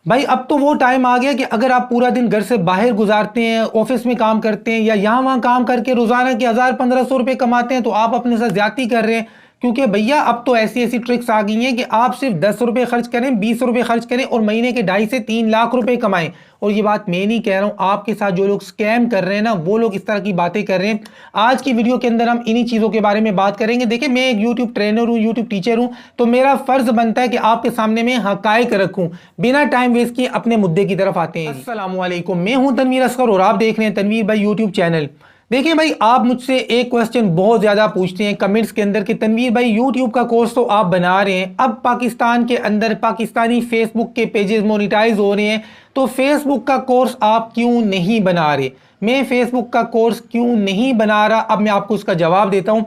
بھائی اب تو وہ ٹائم آ گیا کہ اگر آپ پورا دن گھر سے باہر گزارتے ہیں، آفس میں کام کرتے ہیں یا یہاں وہاں کام کر کے روزانہ کے 1000-1500 روپے کماتے ہیں تو آپ اپنے ساتھ زیادتی کر رہے ہیں، کیونکہ بھیا اب تو ایسی ٹرکس آ گئی ہیں کہ آپ صرف 10 روپے خرچ کریں، 20 روپے خرچ کریں اور مہینے کے 2.5 سے 3 لاکھ روپے کمائیں۔ اور یہ بات میں نہیں کہہ رہا ہوں، آپ کے ساتھ جو لوگ سکیم کر رہے ہیں نا وہ لوگ اس طرح کی باتیں کر رہے ہیں۔ آج کی ویڈیو کے اندر ہم انہی چیزوں کے بارے میں بات کریں گے۔ دیکھیں میں ایک یوٹیوب ٹرینر ہوں، یوٹیوب ٹیچر ہوں، تو میرا فرض بنتا ہے کہ آپ کے سامنے میں حقائق رکھوں۔ بنا ٹائم ویسٹ کیے اپنے مدے کی طرف آتے ہیں۔ السلام علیکم، میں ہوں تنویر اصغر اور آپ دیکھ رہے ہیں تنویر بھائی یوٹیوب چینل۔ دیکھیں بھائی آپ مجھ سے ایک کوسچن بہت زیادہ پوچھتے ہیں کمنٹس کے اندر کہ تنویر بھائی یوٹیوب کا کورس تو آپ بنا رہے ہیں، اب پاکستان کے اندر پاکستانی فیس بک کے پیجز مونیٹائز ہو رہے ہیں، تو فیس بک کا کورس آپ کیوں نہیں بنا رہے؟ میں فیس بک کا کورس کیوں نہیں بنا رہا؟ اب میں آپ کو اس کا جواب دیتا ہوں۔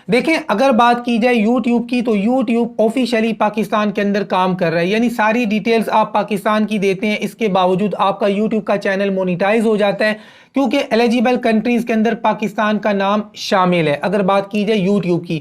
دیکھیں اگر بات کی جائے یوٹیوب کی تو یوٹیوب آفیشلی پاکستان کے اندر کام کر رہا ہے، یعنی ساری ڈیٹیلز آپ پاکستان کی دیتے ہیں، اس کے باوجود آپ کا یوٹیوب کا چینل مونیٹائز ہو جاتا ہے کیونکہ ایلیجیبل کنٹریز کے اندر پاکستان کا نام شامل ہے اگر بات کی جائے یوٹیوب کی۔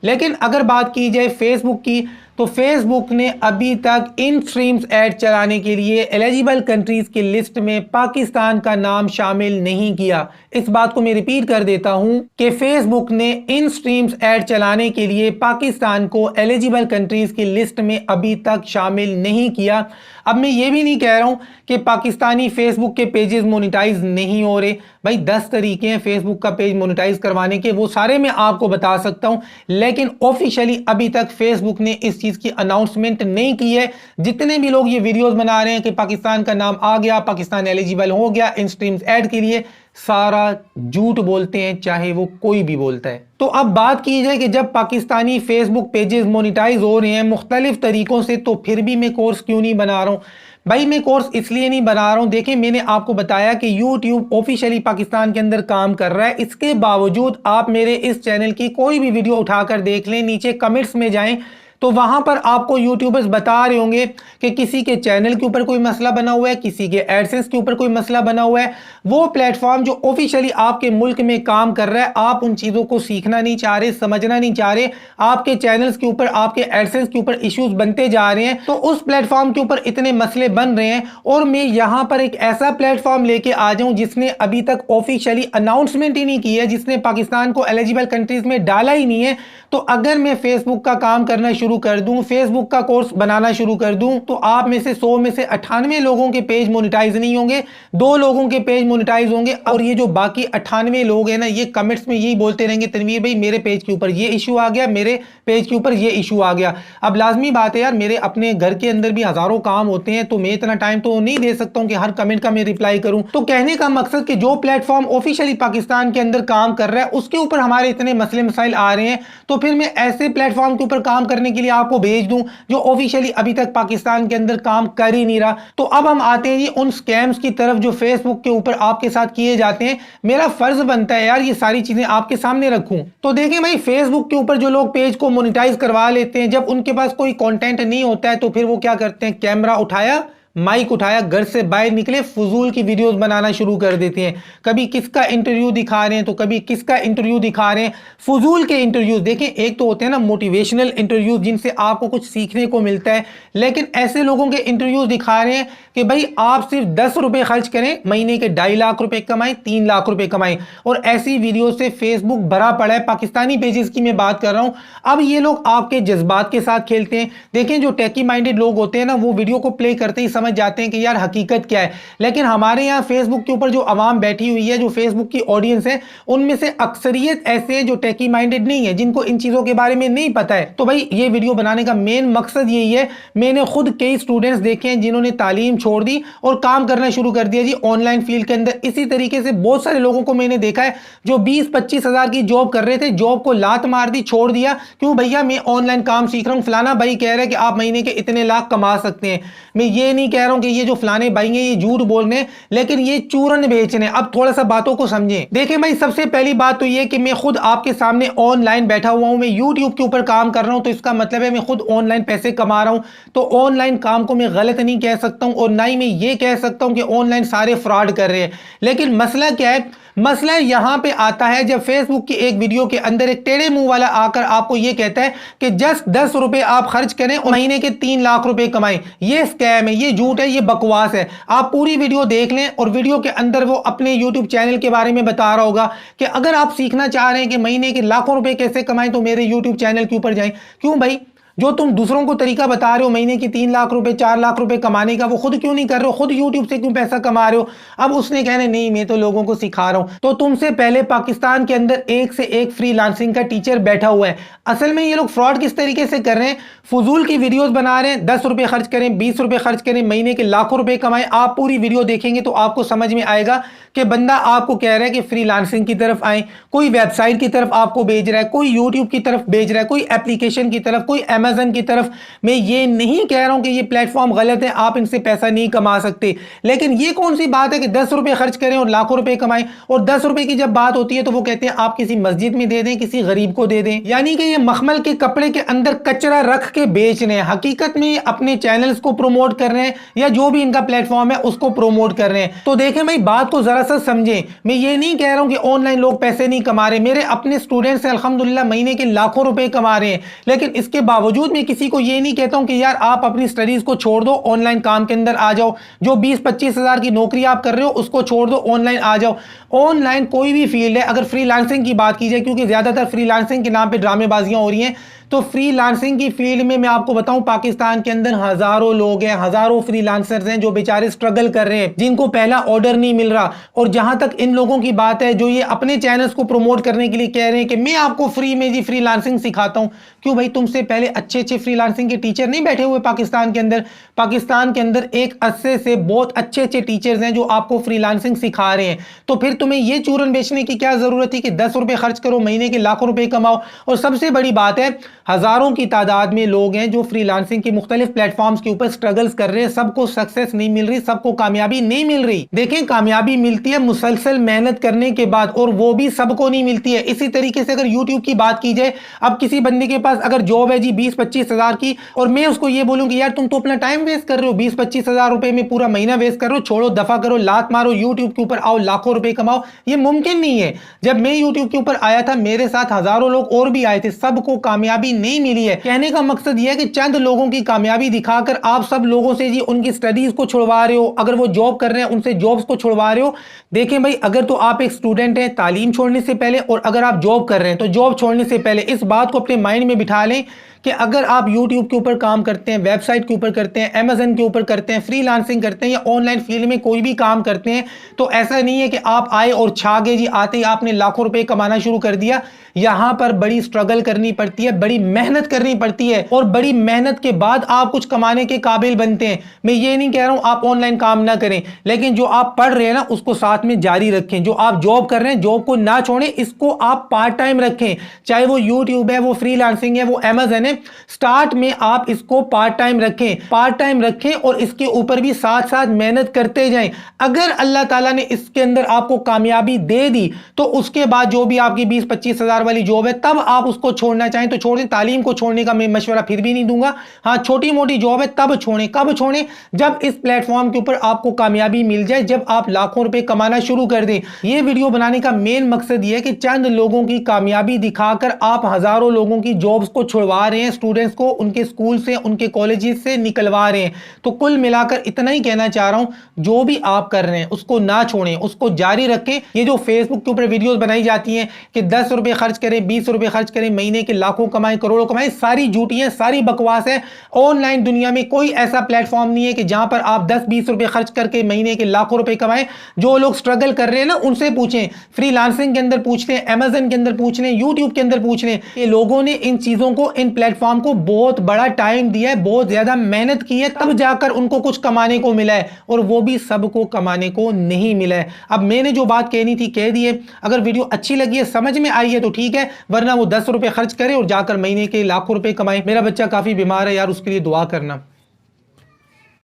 لیکن اگر بات کی جائے فیس بک کی تو فیس بک نے ابھی تک ان سٹریمز ایڈ چلانے کے لیے ایلیجیبل کنٹریز کی لسٹ میں پاکستان کا نام شامل نہیں کیا۔ اس بات کو میں ریپیٹ کر دیتا ہوں کہ فیس بک نے ان سٹریمز ایڈ چلانے کے لیے پاکستان کو ایلیجیبل کنٹریز کی لسٹ میں ابھی تک شامل نہیں کیا۔ اب میں یہ بھی نہیں کہہ رہا ہوں کہ پاکستانی فیس بک کے پیجز مونیٹائز نہیں ہو رہے، بھائی 10 طریقے ہیں فیس بک کا پیج مونیٹائز کروانے کے، وہ سارے میں آپ کو بتا سکتا ہوں، لیکن آفیشلی ابھی تک فیس بک نے اس چیز کی اناؤنسمنٹ نہیں کی ہے۔ جتنے بھی لوگ یہ ویڈیوز بنا رہے ہیں کہ پاکستان کا نام آ گیا، پاکستان ایلیجیبل ہو گیا ان سٹریمز ایڈ کے لیے، سارا جھوٹ بولتے ہیں، چاہے وہ کوئی بھی بولتا ہے۔ تو اب بات کی جائے کہ جب پاکستانی فیس بک پیجز مونیٹائز ہو رہے ہیں مختلف طریقوں سے تو پھر بھی میں کورس کیوں نہیں بنا رہا ہوں؟ بھائی میں کورس اس لیے نہیں بنا رہا ہوں، دیکھیں میں نے آپ کو بتایا کہ یوٹیوب آفیشلی پاکستان کے اندر کام کر رہا ہے، اس کے باوجود آپ میرے اس چینل کی کوئی بھی ویڈیو اٹھا کر دیکھ لیں، نیچے کمنٹس میں جائیں تو وہاں پر آپ کو یوٹیوبرز بتا رہے ہوں گے کہ کسی کے چینل کے اوپر کوئی مسئلہ بنا ہوا ہے، کسی کے ایڈسنس کے اوپر کوئی مسئلہ بنا ہوا ہے۔ وہ پلیٹ فارم جو آفیشلی آپ کے ملک میں کام کر رہا ہے، آپ ان چیزوں کو سیکھنا نہیں چاہ رہے، سمجھنا نہیں چاہ رہے، آپ کے چینلز کے اوپر، آپ کے ایڈسنس کے اوپر ایشوز بنتے جا رہے ہیں، تو اس پلیٹ فارم کے اوپر اتنے مسئلے بن رہے ہیں اور میں یہاں پر ایک ایسا پلیٹ فارم لے کے آ جاؤں جس نے ابھی تک آفیشلی اناؤنسمنٹ ہی نہیں کی ہے، جس نے پاکستان کو ایلیجیبل کنٹریز میں ڈالا ہی نہیں ہے، تو اگر میں فیس بک کا کام کرنا شروع کر دوں، فیس بک کا کورس بنانا شروع کر دوں، تو آپ میں سے 100 میں سے 98 لوگوں کے پیج مونیٹائز نہیں ہوں گے، 2 لوگوں کے پیج مونیٹائز ہوں گے، اور یہ جو باقی 98 لوگ ہیں نا یہ کمنٹس میں یہی بولتے رہیں گے تنویر بھائی میرے پیج کے اوپر یہ ایشو آ گیا، میرے پیج کے اوپر یہ ایشو آ گیا۔ اب لازمی بات ہے یار، میرے اپنے گھر کے اندر بھی ہزاروں کام ہوتے ہیں، تو میں اتنا ٹائم تو نہیں دے سکتا ہوں کہ ہر کمنٹ کا میں ریپلائی کروں۔ تو کہنے کا مقصد کہ جو پلیٹ فارم آفیشلی پاکستان کے اندر کام کر رہا ہے اس کے اوپر ہمارے اتنے مسئلے مسائل آ رہے ہیں، تو پھر میں ایسے پلیٹ فارم کے اوپر کام کرنے کے لیے آپ کو بھیج دوں جو آفیشلی ابھی تک پاکستان کے اندر کام کر ہی نہیں رہا۔ تو اب ہم آتے ہیں ان سکیمز کی طرف جو فیس بک کے اوپر آپ کے ساتھ کیے جاتے ہیں۔ میرا فرض بنتا ہے یار یہ ساری چیزیں آپ کے سامنے رکھوں۔ تو دیکھیں بھائی فیس بک کے اوپر جو لوگ پیج کو مونیٹائز کروا لیتے ہیں، جب ان کے پاس کوئی کنٹینٹ نہیں ہوتا ہے تو پھر وہ کیا کرتے ہیں، کیمرہ اٹھایا، مائک اٹھایا، گھر سے باہر نکلے، فضول کی ویڈیوز بنانا شروع کر دیتے ہیں، کبھی کس کا انٹرویو دکھا رہے ہیں تو کبھی کس کا انٹرویو دکھا رہے ہیں، فضول کے انٹرویوز۔ دیکھیں ایک تو ہوتے ہیں نا موٹیویشنل انٹرویوز جن سے آپ کو کچھ سیکھنے کو ملتا ہے، لیکن ایسے لوگوں کے انٹرویوز دکھا رہے ہیں کہ بھائی آپ صرف 10 روپے خرچ کریں، مہینے کے 2.5 لاکھ روپے کمائیں، 3 لاکھ روپے کمائیں، اور ایسی ویڈیو سے فیس بک بھرا پڑا ہے۔ پاکستانی پیجز کی میں بات کر رہا ہوں۔ اب یہ لوگ آپ کے جذبات کے ساتھ کھیلتے ہیں۔ دیکھیں جو ٹیکی مائنڈڈ لوگ ہوتے ہیں نا وہ ویڈیو کو پلے کرتے ہی سمجھ جاتے ہیں کہ یار حقیقت کیا ہے، لیکن ہمارے یہاں فیس بک کے اوپر جو عوام بیٹھی ہوئی ہے، جو فیس بک کی آڈینس ہے، ان میں سے اکثریت ایسے ہیں جو ٹیکی مائنڈڈ نہیں ہے، جن کو ان چیزوں کے بارے میں نہیں پتا ہے۔ تو بھائی یہ ویڈیو بنانے کا مین مقصد یہی ہے، میں نے خود کئی سٹوڈنٹس دیکھے ہیں جنہوں نے تعلیم چھوڑ دی اور کام کرنا شروع کر دیا جی آن لائن فیلڈ کے اندر۔ اسی طریقے سے بہت سارے لوگوں کو میں نے دیکھا ہے جو 20-25 ہزار کی جاب کر رہے تھے، جاب کو لات مار دی، چھوڑ دیا، کیوں بھیا میں آن لائن کام سیکھ رہا ہوں، فلانا بھائی کہہ رہا ہے کہ آپ مہینے کے اتنے لاکھ کما سکتے ہیں۔ میں یہ نہیں کہہ رہا ہوں کہ یہ جو فلانے بھائی ہیں یہ جھوٹ بول رہے ہیں، لیکن یہ چورن بیچنے۔ اب تھوڑا سا باتوں کو سمجھیں۔ دیکھیں بھائی سب سے پہلی بات تو یہ کہ میں خود آپ کے سامنے آن لائن بیٹھا ہوا ہوں، میں یوٹیوب کے اوپر کام کر رہا ہوں، تو اس کا مطلب ہے میں خود آن لائن پیسے کما رہا ہوں، تو آن لائن کام کو میں غلط نہیں کہہ سکتا ہوں، اور نہ ہی میں یہ کہہ سکتا ہوں کہ آن لائن سارے فراڈ کر رہے ہیں۔ لیکن مسئلہ کیا ہے؟ مسئلہ یہاں پہ آتا ہے جب فیس بک کی ایک ویڈیو کے اندر ایک ٹیڑے منہ والا آ کر آپ کو یہ کہتا ہے کہ جسٹ 10 روپے آپ خرچ کریں اور مہینے کے 3 لاکھ روپے کمائیں۔ یہ سکیم ہے، یہ جھوٹ جھوٹ ہے، یہ بکواس ہے۔ آپ پوری ویڈیو دیکھ لیں اور ویڈیو کے اندر وہ اپنے یوٹیوب چینل کے بارے میں بتا رہا ہوگا کہ اگر آپ سیکھنا چاہ رہے ہیں کہ مہینے کے لاکھوں روپے کیسے کمائیں تو میرے یوٹیوب چینل کے اوپر جائیں۔ کیوں بھائی؟ جو تم دوسروں کو طریقہ بتا رہے ہو مہینے کی 3 لاکھ روپے 4 لاکھ روپے کمانے کا، وہ خود کیوں نہیں کر رہے ہو؟ خود یوٹیوب سے کیوں پیسہ کما رہے ہو؟ اب اس نے کہنا نہیں میں تو لوگوں کو سکھا رہا ہوں۔ تو تم سے پہلے پاکستان کے اندر ایک سے ایک فری لانسنگ کا ٹیچر بیٹھا ہوا ہے۔ اصل میں یہ لوگ فراڈ کس طریقے سے کر رہے ہیں؟ فضول کی ویڈیوز بنا رہے ہیں، 10 روپے خرچ کریں، 20 روپے خرچ کریں، مہینے کے لاکھوں روپے کمائیں۔ آپ پوری ویڈیو دیکھیں گے تو آپ کو سمجھ میں آئے گا کہ بندہ آپ کو کہہ رہا ہے کہ فری لانسنگ کی طرف آئیں، کوئی ویب سائٹ کی طرف آپ کو بھیج رہا ہے، کوئی یوٹیوب کی طرف بھیج رہا ہے، کوئی اپلیکیشن کی طرف، کوئی امیزن کی طرف۔ میں یہ نہیں کہہ رہا ہوں کہ یہ پلیٹ فارم غلط ہے، آپ ان سے پیسہ نہیں کما سکتے، لیکن یہ کون سی بات ہے کہ 10 روپے خرچ کریں اور لاکھوں روپے کمائیں؟ اور 10 روپے کی جب بات ہوتی ہے تو وہ کہتے ہیں آپ کسی مسجد میں دے دیں، کسی غریب کو دے دیں، یعنی کہ یہ مخمل کے کپڑے کے اندر کچرا رکھ کے بیچ رہے ہیں۔ حقیقت میں یہ اپنے چینلز کو پروموٹ کر رہے ہیں یا جو بھی ان کا پلیٹ فارم ہے اس کو پروموٹ کر رہے ہیں۔ تو دیکھیں بھائی بات کو ذرا سا سمجھیں، میں یہ نہیں کہہ رہا ہوں کہ آن لائن لوگ پیسے نہیں کما رہے، میرے اپنے سٹوڈنٹس ہیں الحمدللہ مہینے کے لاکھوں روپے کما رہے ہیں، لیکن اس کے باوجود میں کسی کو یہ نہیں کہتا ہوں کہ یار آپ اپنی سٹڈیز کو چھوڑ دو، آن لائن کام کے اندر آ جاؤ، جو 20-25 ہزار کی نوکری آپ کر رہے ہو اس کو چھوڑ دو، آن لائن آ جاؤ۔ آن لائن کوئی بھی فیلڈ ہے، اگر فری لانسنگ کی بات کی جائے، کیونکہ زیادہ تر فری لانسنگ کے نام پہ ڈرامے بازیاں ہو رہی ہیں، تو فری لانسنگ کی فیلڈ میں آپ کو بتاؤں پاکستان کے اندر ہزاروں لوگ ہیں، ہزاروں فری لانسرز ہیں جو بیچارے سٹرگل کر رہے ہیں، جن کو پہلا آرڈر نہیں مل رہا۔ اور جہاں تک ان لوگوں کی بات ہے جو یہ اپنے چینلز کو پروموٹ کرنے کے لیے کہہ رہے ہیں کہ میں آپ کو فری میں جی فری لانسنگ سکھاتا ہوں، کیوں بھائی تم سے پہلے اچھے اچھے فری لانسنگ کے ٹیچر نہیں بیٹھے ہوئے پاکستان کے اندر؟ پاکستان کے اندر ایک عرصے سے بہت اچھے اچھے ٹیچرز ہیں جو آپ کو فری لانسنگ سکھا رہے ہیں، تو پھر تمہیں یہ چورن بیچنے کی کیا ضرورت تھی کہ 10 روپے خرچ کرو مہینے کے لاکھوں روپے کماؤ؟ اور سب سے بڑی بات ہے ہزاروں کی تعداد میں لوگ ہیں جو فری لانسنگ کی مختلف پلیٹ فارمز کے اوپر سٹرگلز کر رہے ہیں، سب کو سکسیس نہیں مل رہی، سب کو کامیابی نہیں مل رہی۔ دیکھیں کامیابی ملتی ہے مسلسل محنت کرنے کے بعد، اور وہ بھی سب کو نہیں ملتی ہے۔ اسی طریقے سے اگر یوٹیوب کی بات کی جائے، اب کسی بندے کے پاس اگر جاب ہے جی 20-25 ہزار کی، اور میں اس کو یہ بولوں کہ یار تم تو اپنا ٹائم ویسٹ کر رہے ہو، 20-25 ہزار روپے میں پورا مہینہ ویسٹ کر رہے ہو، چھوڑو دفع کرو، لات مارو، یوٹیوب کے اوپر آؤ لاکھوں روپے کماؤ، یہ ممکن نہیں ہے۔ جب میں یوٹیوب کے اوپر آیا تھا میرے ساتھ ہزاروں لوگ اور بھی آئے تھے، سب کو کامیابی نہیں ملی ہے۔ کہنے کا مقصد یہ ہے کہ چند لوگوں کی کامیابی دکھا کر آپ سب لوگوں سے جی ان کی سٹڈیز کو چھڑوا رہے ہو، اگر وہ جاب کر رہے ہیں ان سے جابز کو چھڑوا رہے ہو۔ دیکھیں بھائی اگر تو آپ ایک سٹوڈنٹ ہیں تعلیم چھوڑنے سے پہلے، اور اگر آپ جاب کر رہے ہیں تو جاب چھوڑنے سے پہلے اس بات کو اپنے مائنڈ میں بٹھا لیں کہ اگر آپ یوٹیوب کے اوپر کام کرتے ہیں، ویب سائٹ کے اوپر کرتے ہیں، امیزن کے اوپر کرتے ہیں، فری لانسنگ کرتے ہیں یا آن لائن فیلڈ میں کوئی بھی کام کرتے ہیں، تو ایسا نہیں ہے کہ آپ آئے اور چھا گئے جی، آتے ہی آپ نے لاکھوں روپے کمانا شروع کر دیا۔ یہاں پر بڑی سٹرگل کرنی پڑتی ہے، بڑی محنت کرنی پڑتی ہے، اور بڑی محنت کے بعد آپ کچھ کمانے کے قابل بنتے ہیں۔ میں یہ نہیں کہہ رہا ہوں آپ آن لائن کام نہ کریں، لیکن جو آپ پڑھ رہے ہیں نا اس کو ساتھ میں جاری رکھیں، جو آپ جاب کر رہے ہیں جاب کو نہ چھوڑیں، اس کو آپ پارٹ ٹائم رکھیں، چاہے وہ یوٹیوب ہے، وہ فری لانسنگ ہے، وہ امیزن ہے، سٹارٹ میں آپ اس کو پارٹ ٹائم رکھیں، پارٹ ٹائم رکھیں اور اس کے اوپر بھی ساتھ ساتھ محنت کرتے جائیں۔ اگر اللہ تعالیٰ نے اس کے اندر آپ کو کامیابی دے دی تو اس کے بعد جو بھی آپ کی 20-25 ہزار والی جاب ہے تب آپ اس کو چھوڑنا چاہیں تو چھوڑیں۔ تعلیم کو چھوڑنے کا میں مشورہ پھر بھی نہیں دوں گا، ہاں چھوٹی موٹی جاب ہے تب چھوڑیں۔ کب چھوڑیں؟ جب اس پلیٹ فارم کے اوپر آپ کو کامیابی مل جائے، جب آپ لاکھوں روپے کمانا شروع کر دیں۔ یہ ویڈیو بنانے کا مین مقصد یہ ہے کہ چند لوگوں کی کامیابی دکھا کر آپ ہزاروں لوگوں کی جابز کو چھڑوا رہے ہیں، اسٹوڈنٹس کو ان کے سکول سے ان کے کالجز سے نکلوا رہے ہیں۔ تو کل ملا کر اتنا ہی کہنا چاہ رہا ہوں، جو بھی آپ کر رہے ہیں اس کو نہ چھوڑیں، اس کو جاری رکھیں۔ یہ جو فیس بک کے اوپر ویڈیوز بنائی جاتی ہیں کہ 10 روپے خرچ کریں، 20 روپے خرچ کریں، مہینے کے لاکھوں کمائیں، کروڑوں کمائیں، ساری جھوٹی ہیں، ساری بکواس ہے۔ آن لائن دنیا میں کوئی ایسا پلیٹ فارم نہیں ہے کہ جہاں پر آپ 10-20 روپے خرچ کر کے مہینے کے لاکھوں روپے کمائیں۔ جو لوگ سٹرگل کر رہے ہیں نا ان سے پوچھیں، فری لانسنگ کے اندر پوچھ لیں، امیزن کے اندر پوچھ لیں، یوٹیوب کے اندر پوچھ لیں، یہ لوگوں نے ان چیزوں کو، ان پلیٹ فارم کو بہت بڑا ٹائم دیا ہے، بہت زیادہ محنت کی ہے، تب جا کر ان کو کچھ کمانے کو ملا ہے، اور وہ بھی سب کو کمانے کو نہیں ملا ہے۔ اب میں نے جو بات کہنی تھی کہہ دی ہے، اگر ویڈیو اچھی لگی ہے، سمجھ میں آئی ہے تو ٹھیک ہے، ورنہ وہ 10 روپے خرچ کرے اور جا کر مہینے کے لاکھوں روپے کمائے۔ میرا بچہ کافی بیمار ہے یار، اس کے لیے دعا کرنا۔